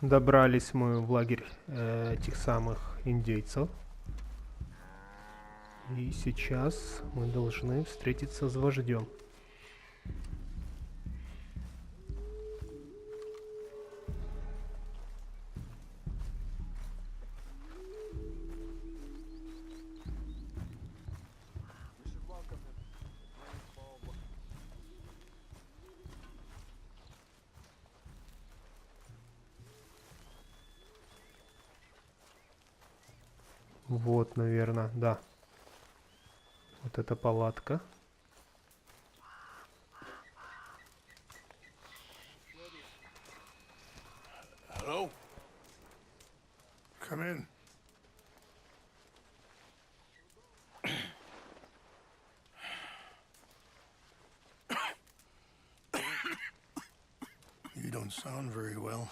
Добрались мы в лагерь этих самых индейцев. И сейчас мы должны встретиться с вождем. Вот, наверное, да. Вот эта палатка. Hello? Come in. You don't sound very well.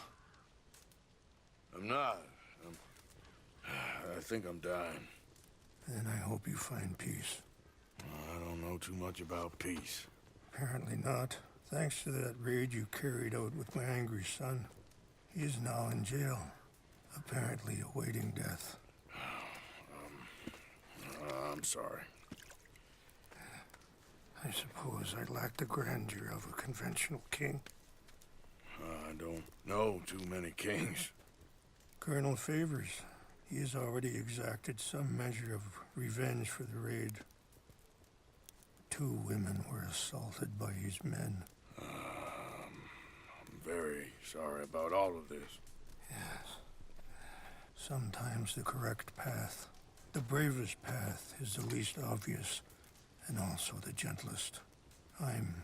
I'm not. I think I'm dying. Then I hope you find peace. I don't know too much about peace. Apparently not. Thanks to that raid you carried out with my angry son. He is now in jail, apparently awaiting death. I'm sorry. I suppose I lack the grandeur of a conventional king. I don't know too many kings. Colonel Favors. He has already exacted some measure of revenge for the raid. 2 women were assaulted by his men. I'm very sorry about all of this. Yes. Sometimes the correct path, the bravest path, is the least obvious, and also the gentlest. I'm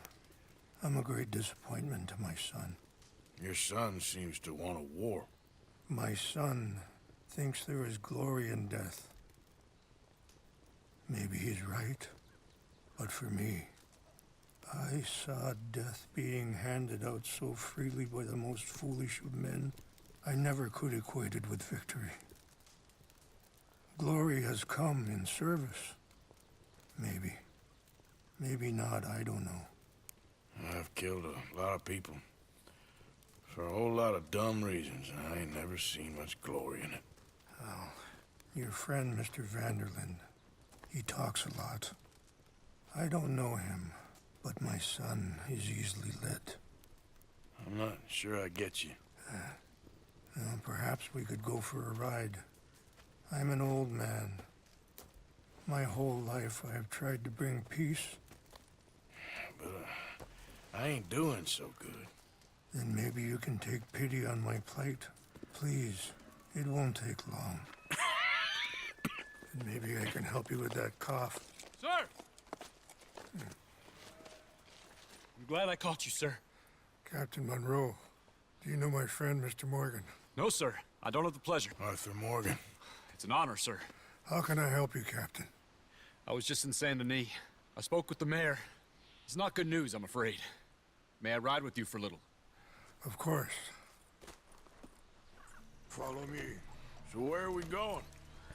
a great disappointment to my son. Your son seems to want a war. My son thinks there is glory in death. Maybe he's right, but for me, I saw death being handed out so freely by the most foolish of men, I never could equate it with victory. Glory has come in service. Maybe. Maybe not, I don't know. I've killed a lot of people. For a whole lot of dumb reasons, and I ain't never seen much glory in it. Well, your friend, Mr. Vanderlyn, he talks a lot. I don't know him, but my son is easily led. I'm not sure I get you. Well, perhaps we could go for a ride. I'm an old man. My whole life I have tried to bring peace. But I ain't doing so good. Then maybe you can take pity on my plight. Please. It won't take long. And maybe I can help you with that cough. Sir! I'm glad I caught you, sir. Captain Monroe, do you know my friend, Mr. Morgan? No, sir. I don't have the pleasure. Arthur Morgan. It's an honor, sir. How can I help you, Captain? I was just in Saint Denis. I spoke with the mayor. It's not good news, I'm afraid. May I ride with you for a little? Of course. Follow me. So where are we going?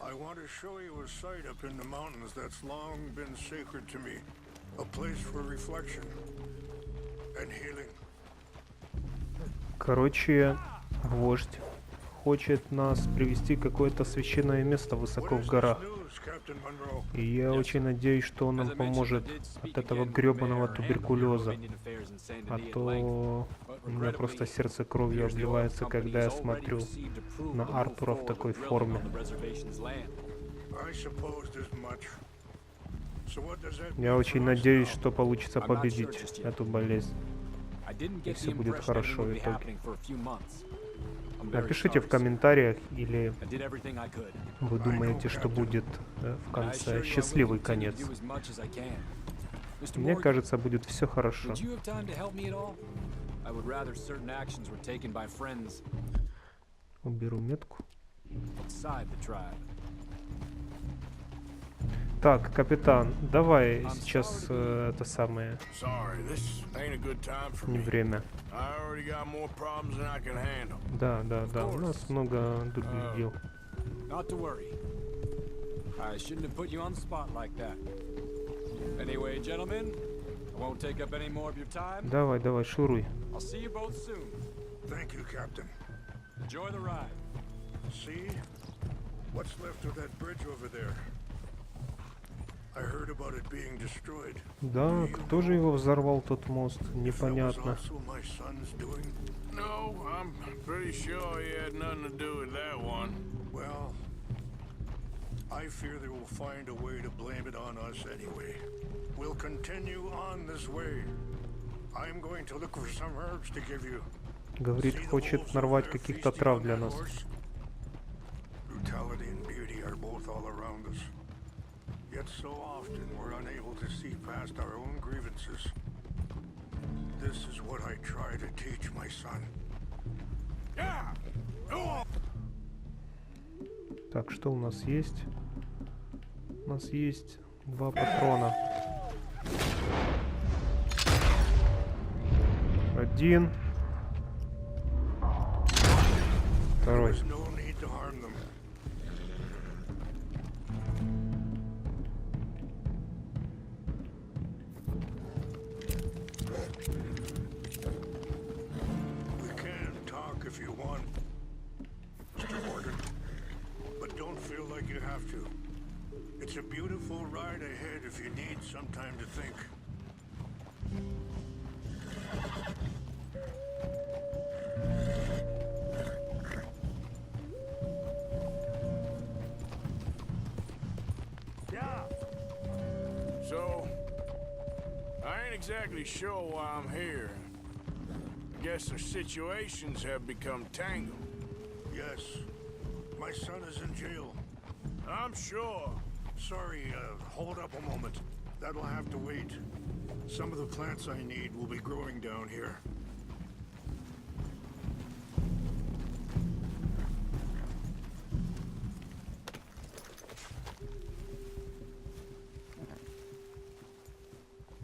I want to show you a site up in the mountains that's long been sacred to me. A place for reflection and healing. Короче, вождь хочет нас привести в какое-то священное место высоко в горах. И я очень надеюсь, что он нам поможет от этого гребаного туберкулеза. А то у меня просто сердце кровью обливается, когда я смотрю на Артура в такой форме. Я очень надеюсь, что получится победить эту болезнь. И все будет хорошо в итоге. Напишите в комментариях, или вы думаете, что будет в конце счастливый конец. Мне кажется, будет все хорошо. Уберу метку. Так, капитан, давай сейчас это самое. Не время. Да, у нас много других дел. Давай, шуруй. Enjoy the ride. See? What's left of that bridge over there? I heard about it being destroyed. Да, кто же его взорвал, тот мост? Непонятно. No, I'm pretty sure he had nothing to do with that one. Well, I fear they will find a way to blame it on us anyway. We'll continue on this way. I'm going to look for some herbs to give you. Говорит, хочет нарвать каких-то трав для нас. Brutality and beauty are both all around us. Yet so often we're unable to see past our own grievances. This is what I try to teach my son. Yeah! Go on! Так, что у нас есть? У нас есть 2 патрона. 1. 2. If you want, Mr. Morgan, but don't feel like you have to. It's a beautiful ride ahead if you need some time to think. Yeah. So, I ain't exactly sure why I'm here. Guess our situations have become tangled. Yes. My son is in jail. I'm sure. Sorry, hold up a moment. That'll have to wait. Some of the plants I need will be growing down here.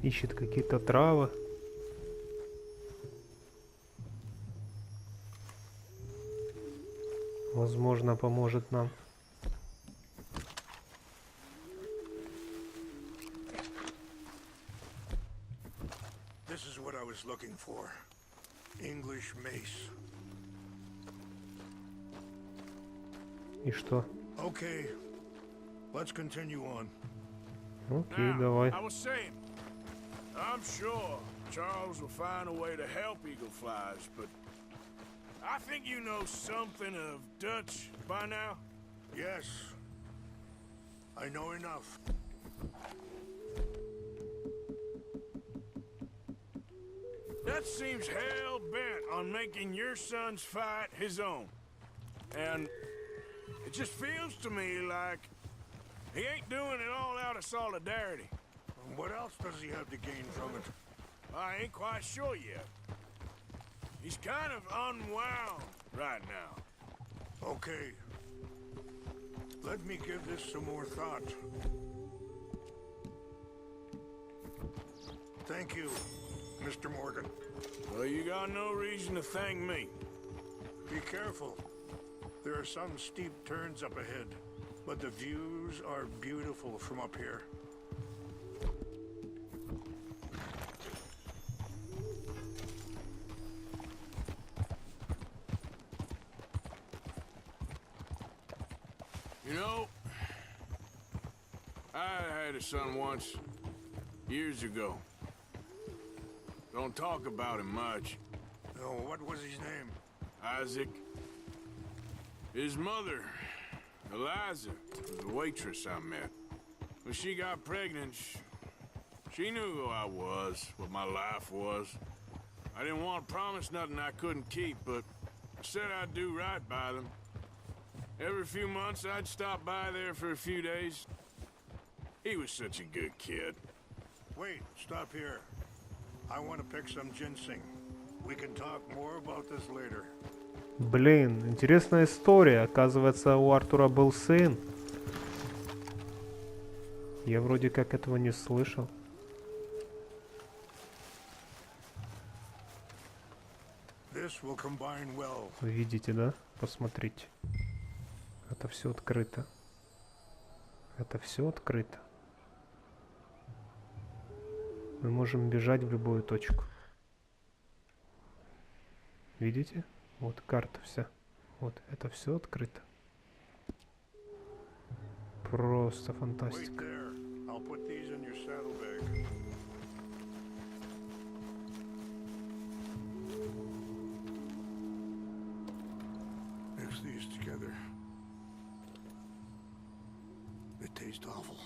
Ищет какие-то травы. Возможно, поможет нам. This is what I was looking for. English mace. И что? Okay. Let's continue on. Окей, давай. I was saying, I'm sure Charles will find a way to help eagle flies, but I think you know something of Dutch by now? Yes. I know enough. That seems hell-bent on making your son's fight his own. And it just feels to me like he ain't doing it all out of solidarity. What else does he have to gain from it? I ain't quite sure yet. He's kind of unwound right now. Okay. Let me give this some more thought. Thank you, Mr. Morgan. Well, you got no reason to thank me. Be careful. There are some steep turns up ahead, but the views are beautiful from up here. You know, I had a son once, years ago. Don't talk about him much. Oh, what was his name? Isaac. His mother, Eliza, was a waitress I met. When she got pregnant, she knew who I was, what my life was. I didn't want to promise nothing I couldn't keep, but I said I'd do right by them. Every few months, I'd stop by there for a few days. He was such a good kid. Wait, stop here. I want to pick some ginseng. We can talk more about this later. Блин, интересная история. Оказывается, у Артура был сын. Я вроде как этого не слышал. Вы видите, да? Посмотрите. Это все открыто. Это все открыто. Мы можем бежать в любую точку. Видите? Вот карта вся. Вот, это все открыто. Просто Wait фантастика. there. I'll put these in your saddlebag. Mix these together. They taste awful,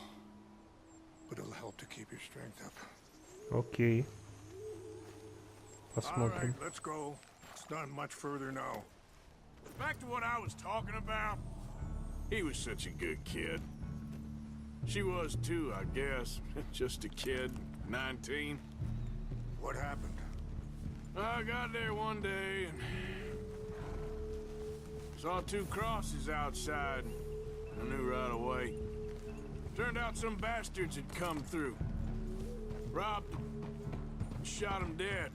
but it'll help to keep your strength up. Окей. All Посмотрим. right, let's go. It's not much further now. Back to what I was talking about. He was such a good kid. She was too, I guess. Just a kid, 19. What happened? I got there one day and saw two crosses outside. I knew right away. Turned out some bastards had come through. Robbed them. Shot him dead.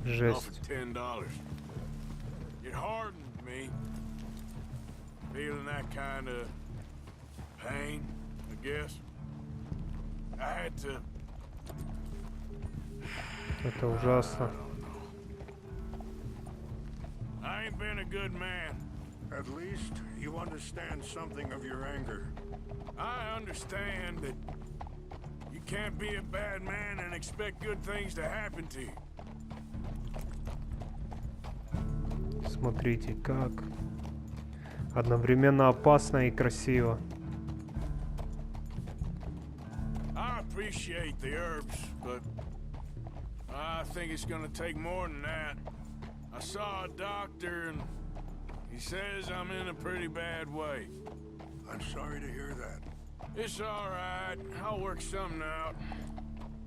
Offered Жесть. $10. It hardened me. Feeling that kind of pain, I guess. I had to. Это ужасно. I ain't been a good man. At least you understand something of your anger. I understand that you can't be a bad man and expect good things to happen to you. Смотрите, как одновременно опасно и красиво. I appreciate the herbs, but I think it's gonna take more than that. I saw a doctor and he says I'm in a pretty bad way. I'm sorry to hear that. It's all right. I'll work something out.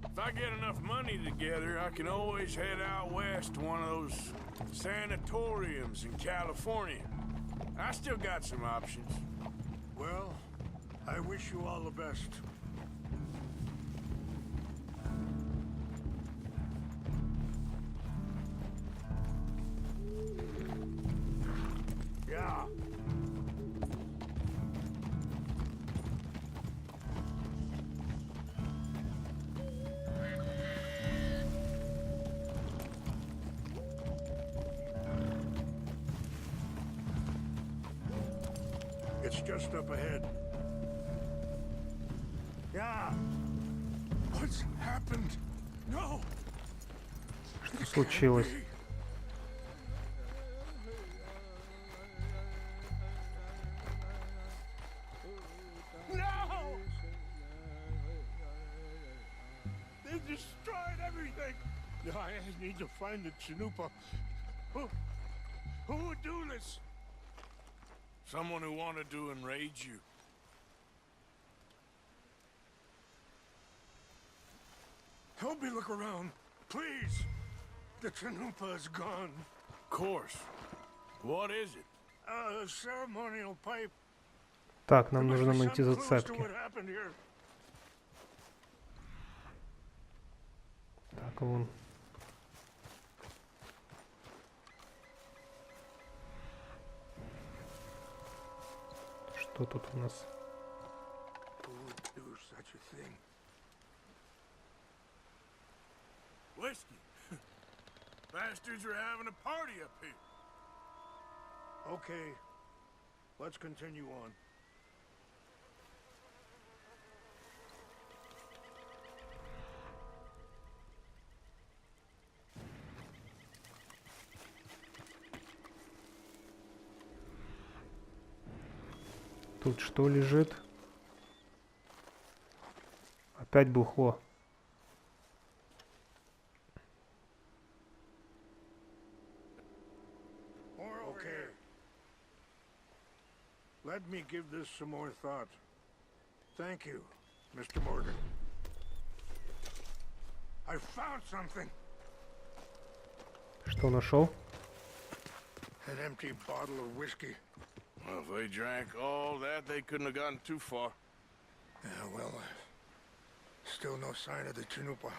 If I get enough money together, I can always head out west to one of those sanatoriums in California. I still got some options. Well, I wish you all the best. Yeah. It's just up ahead. Yeah. What's happened? No. Что случилось? No! They destroyed everything. I need to find the Chanupa. Who would do this? Someone who wanted to enrage you. Help me look around, please. The Chanupa is gone. Of course. What is it? A ceremonial pipe. Так, нам нужно найти зацепки. Так, вон. Что тут у нас? Whiskey. Bastards are having a party up here. Okay. Let's continue on. Тут что лежит? Опять бухло. Okay. Let me give this some more thought. Thank you, Mr. Morgan. I found something. Что нашел? An empty bottle of whiskey. Well, if they drank all that, they couldn't have gotten too far. Yeah, well, still no sign of the Chanupa.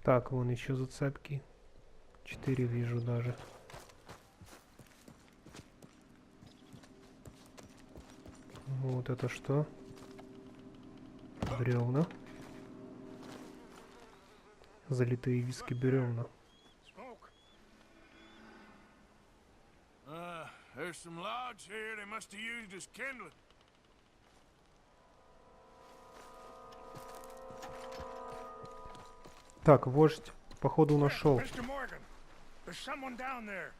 Так, вон еще зацепки. 4 вижу даже. Вот это что? Бревна. Залитые виски бревна. There's some logs here they must have used as kindling. Так, вождь, походу, нашел. Mr. Morgan, there's someone down there.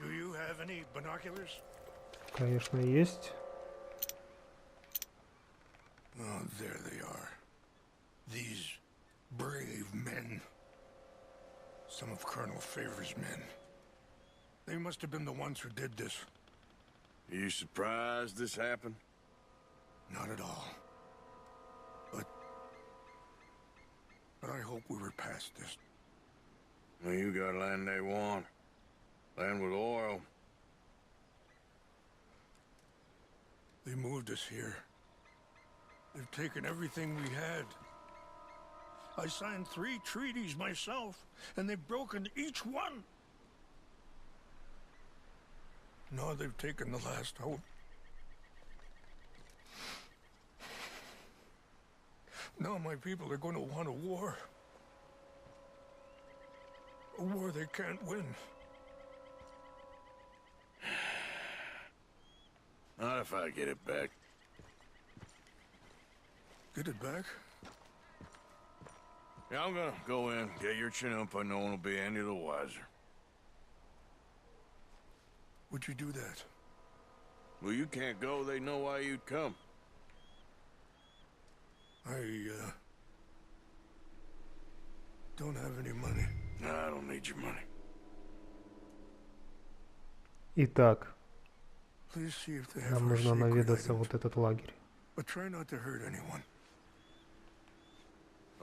Do you have any binoculars? Конечно, есть. Oh, there they are. These brave men. Some of Colonel Favor's men. They must have been the ones who did this. Are you surprised this happened? Not at all. But I hope we were past this. Well, you got land they want. Land with oil. They moved us here. They've taken everything we had. I signed 3 treaties myself, and they've broken each one. Now they've taken the last hope. Now my people are going to want a war. A war they can't win. Not if I get it back. Get it back? Yeah, I'm gonna go in, get your chin-up, and no one will be any the wiser. Would you do that? Well, you can't go, they know why you'd come. I don't have any money. No, I don't need your money. Итак, Please see if they have нам our нужно secret наведаться items. вот этот лагерь. But try not to hurt anyone.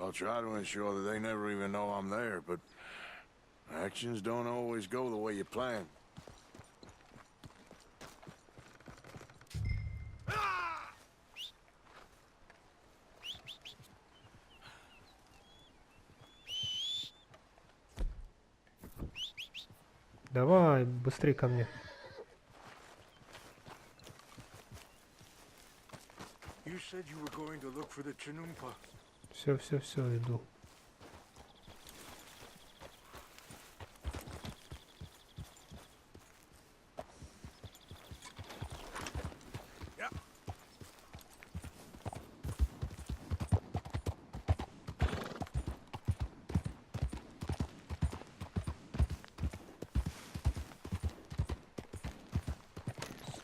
I'll try to ensure that they never even know I'm there, but actions don't always go the way you plan. Давай, быстрее ко мне. You said you were going to look for the Chinumpa. Все, иду.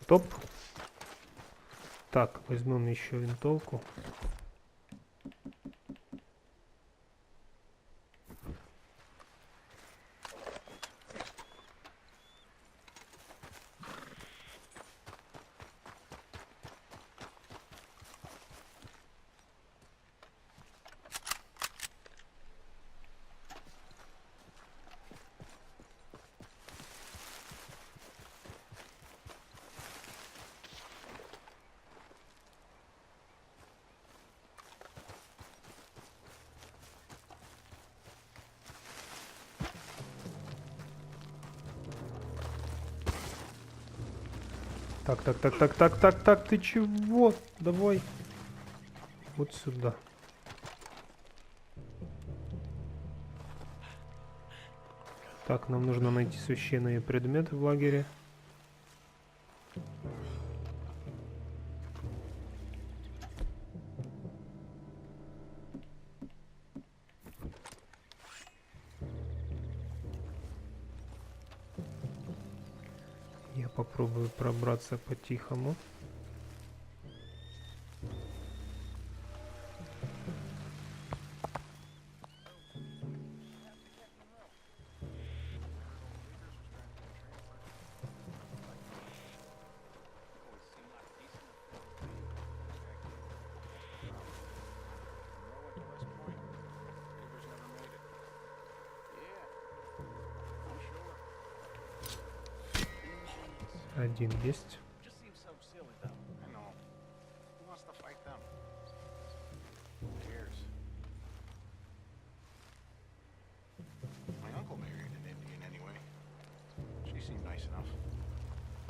Стоп. Так, возьмем еще винтовку. Так, ты чего? Давай. Вот сюда. Так, нам нужно найти священные предметы в лагере. Я попробую пробраться по-тихому. Один есть.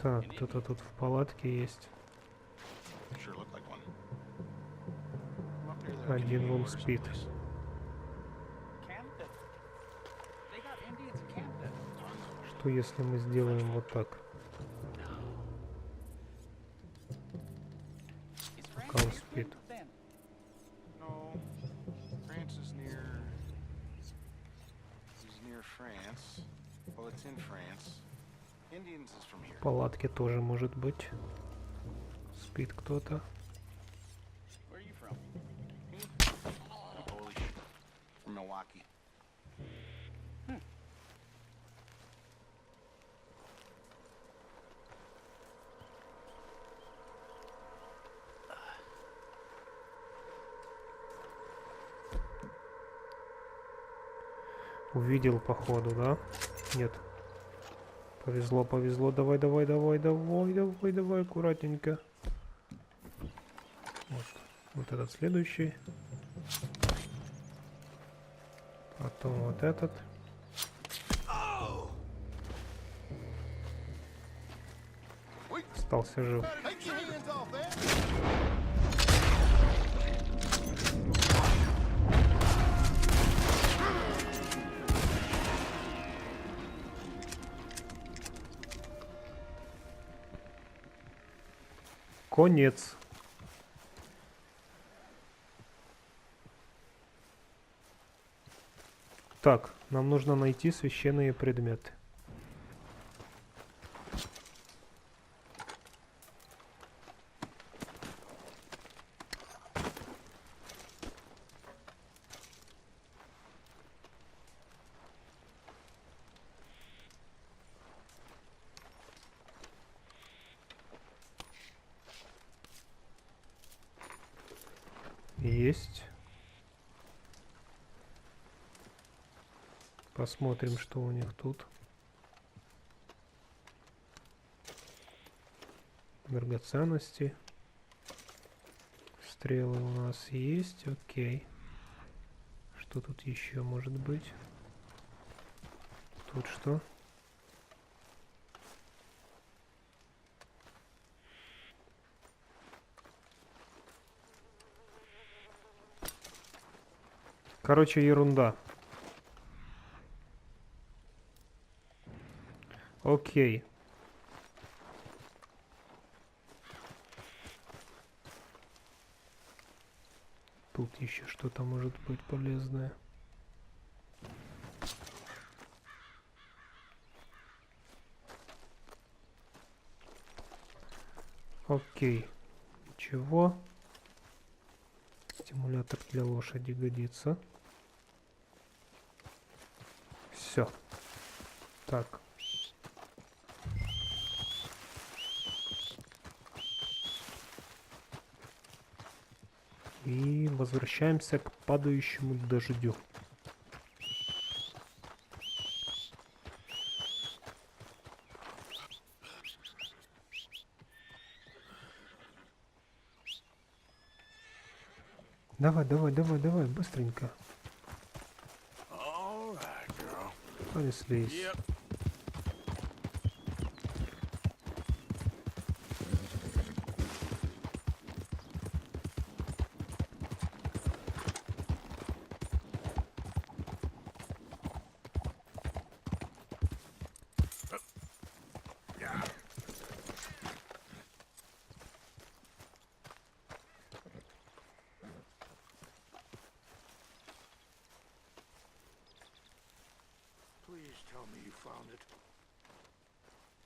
Так, кто-то тут в палатке есть. Один вон спит. Что если мы сделаем вот так? Пока он спит. В палатке тоже может быть. Спит кто-то. Увидел походу, да? Нет. Повезло, повезло. Давай, давай, давай, давай, давай, давай, аккуратненько. Вот. Вот этот следующий. Потом вот этот. Остался жив. Конец. Так, нам нужно найти священные предметы. Есть. Посмотрим, что у них тут. Драгоценности. Стрелы у нас есть. Окей. Что тут еще может быть? Тут что? Короче, ерунда. Окей. Тут еще что-то может быть полезное. Окей. Чего? Стимулятор для лошади годится. Все. Так. И возвращаемся к падающему дождю. Давай, давай, давай, давай, быстренько. Понеслись.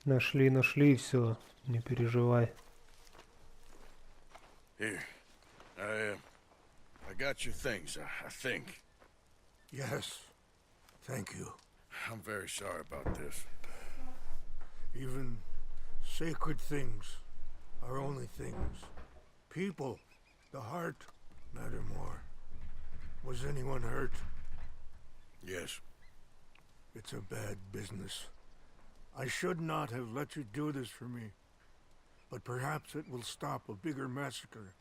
Нашли, нашли, все, не переживай. Here, I got your things, I think. Yes, thank you. I'm very sorry about this. Even sacred things are only things. People, the heart, matter more. Was anyone hurt? Yes. It's a bad business. I should not have let you do this for me. But perhaps it will stop a bigger massacre.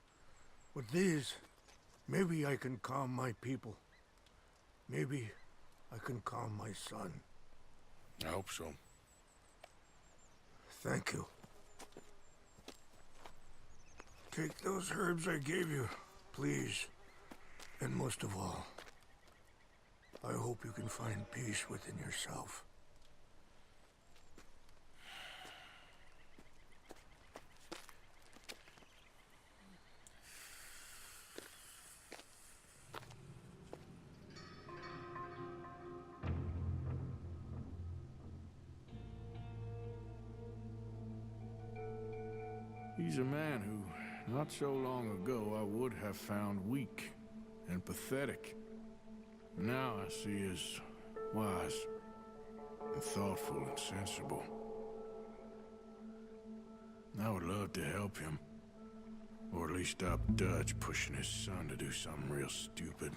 With these, maybe I can calm my people. Maybe I can calm my son. I hope so. Thank you. Take those herbs I gave you, please. And most of all, I hope you can find peace within yourself. He's a man who, not so long ago, I would have found weak and pathetic. Now I see as wise and thoughtful and sensible. I would love to help him, or at least stop Dutch pushing his son to do something real stupid.